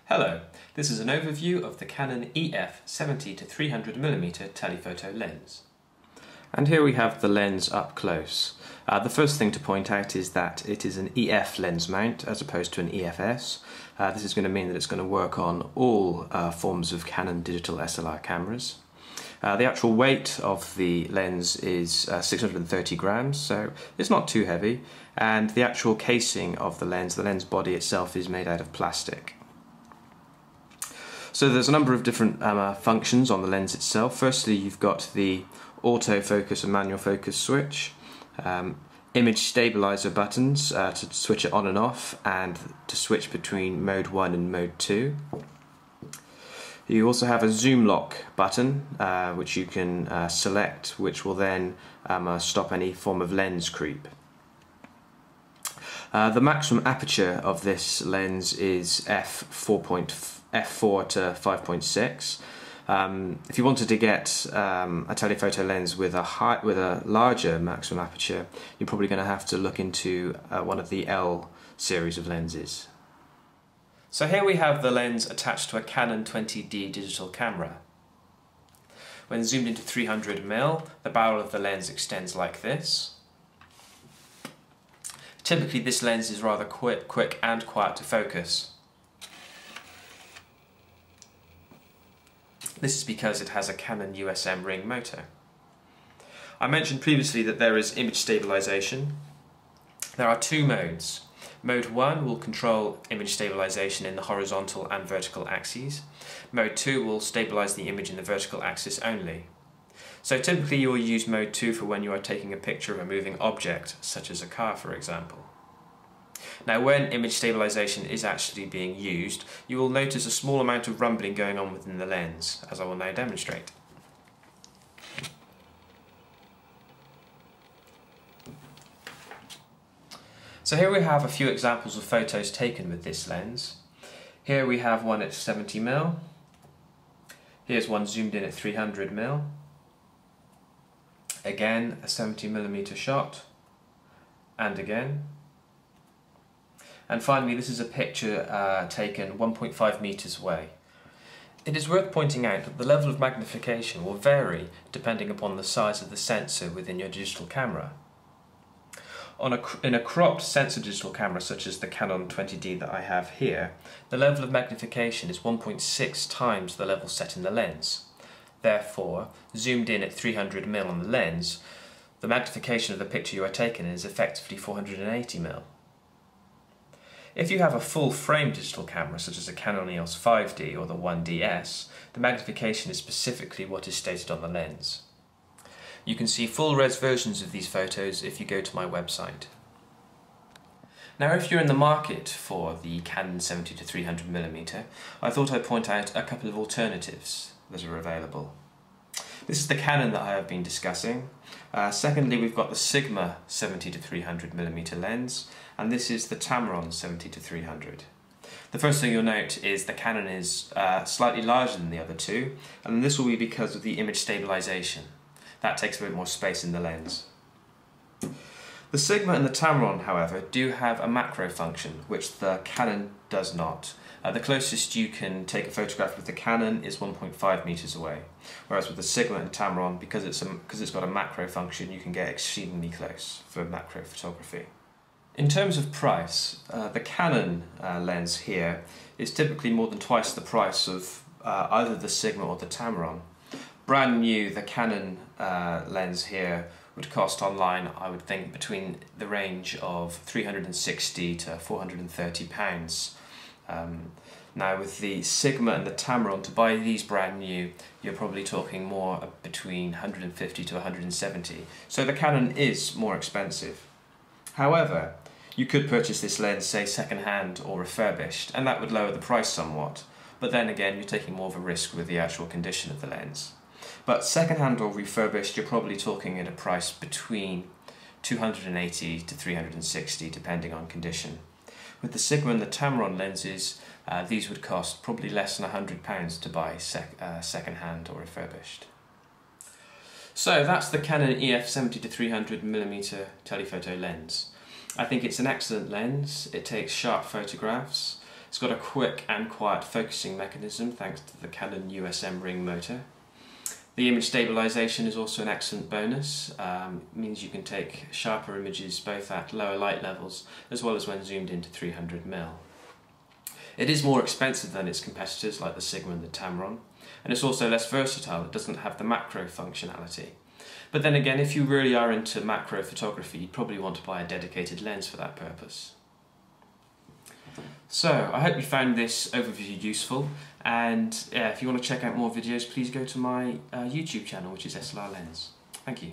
Hello, this is an overview of the Canon EF 70-300mm telephoto lens. And here we have the lens up close. The first thing to point out is that it is an EF lens mount as opposed to an EFS. This is going to mean that it's going to work on all forms of Canon digital SLR cameras. The actual weight of the lens is 630 grams, so it's not too heavy, and the actual casing of the lens body itself, is made out of plastic. So there's a number of different functions on the lens itself. Firstly, you've got the autofocus and manual focus switch, image stabilizer buttons to switch it on and off, and to switch between mode 1 and mode 2. You also have a zoom lock button which you can select, which will then stop any form of lens creep. The maximum aperture of this lens is F4-5.6. If you wanted to get a telephoto lens with a larger maximum aperture, you're probably going to have to look into one of the L series of lenses. So here we have the lens attached to a Canon 20D digital camera. When zoomed into 300mm, the barrel of the lens extends like this. Typically this lens is rather quick and quiet to focus. This is because it has a Canon USM ring motor. I mentioned previously that there is image stabilization. There are two modes. Mode 1 will control image stabilization in the horizontal and vertical axes. Mode 2 will stabilize the image in the vertical axis only. So typically you will use mode 2 for when you are taking a picture of a moving object, such as a car for example. Now when image stabilization is actually being used, you will notice a small amount of rumbling going on within the lens, as I will now demonstrate. So here we have a few examples of photos taken with this lens. Here we have one at 70mm. Here's one zoomed in at 300mm. Again, a 70mm shot. And again. And finally, this is a picture taken 1.5 meters away. It is worth pointing out that the level of magnification will vary depending upon the size of the sensor within your digital camera. In a cropped sensor digital camera such as the Canon 20D that I have here, the level of magnification is 1.6 times the level set in the lens. Therefore, zoomed in at 300mm on the lens, the magnification of the picture you are taking is effectively 480mm. If you have a full frame digital camera such as a Canon EOS 5D or the 1DS, the magnification is specifically what is stated on the lens. You can see full-res versions of these photos if you go to my website. Now if you're in the market for the Canon 70-300mm, I thought I'd point out a couple of alternatives that are available. This is the Canon that I have been discussing. Secondly, we've got the Sigma 70-300mm lens, and this is the Tamron 70-300. The first thing you'll note is the Canon is slightly larger than the other two, and this will be because of the image stabilization. That takes a bit more space in the lens. The Sigma and the Tamron, however, do have a macro function, which the Canon does not. The closest you can take a photograph with the Canon is 1.5 meters away, whereas with the Sigma and Tamron, because it's got a macro function, you can get exceedingly close for macro photography. In terms of price, the Canon lens here is typically more than twice the price of either the Sigma or the Tamron. Brand new, the Canon lens here would cost online, I would think, between the range of £360 to £430. Now with the Sigma and the Tamron, to buy these brand new, you're probably talking more between £150 to £170. So the Canon is more expensive. However, you could purchase this lens, say second-hand or refurbished, and that would lower the price somewhat. But then again, you're taking more of a risk with the actual condition of the lens. But second-hand or refurbished, you're probably talking at a price between $280 to $360, depending on condition. With the Sigma and the Tamron lenses, these would cost probably less than £100 to buy second-hand or refurbished. So that's the Canon EF 70-300mm telephoto lens. I think it's an excellent lens. It takes sharp photographs. It's It's got a quick and quiet focusing mechanism thanks to the Canon USM ring motor. The image stabilization is also an excellent bonus. It means you can take sharper images both at lower light levels as well as when zoomed into 300mm. It is more expensive than its competitors like the Sigma and the Tamron, and it's also less versatile. It doesn't have the macro functionality. But then again, if you really are into macro photography, you'd probably want to buy a dedicated lens for that purpose. So, I hope you found this overview useful, and if you want to check out more videos, please go to my YouTube channel, which is SLR Lens. Thank you.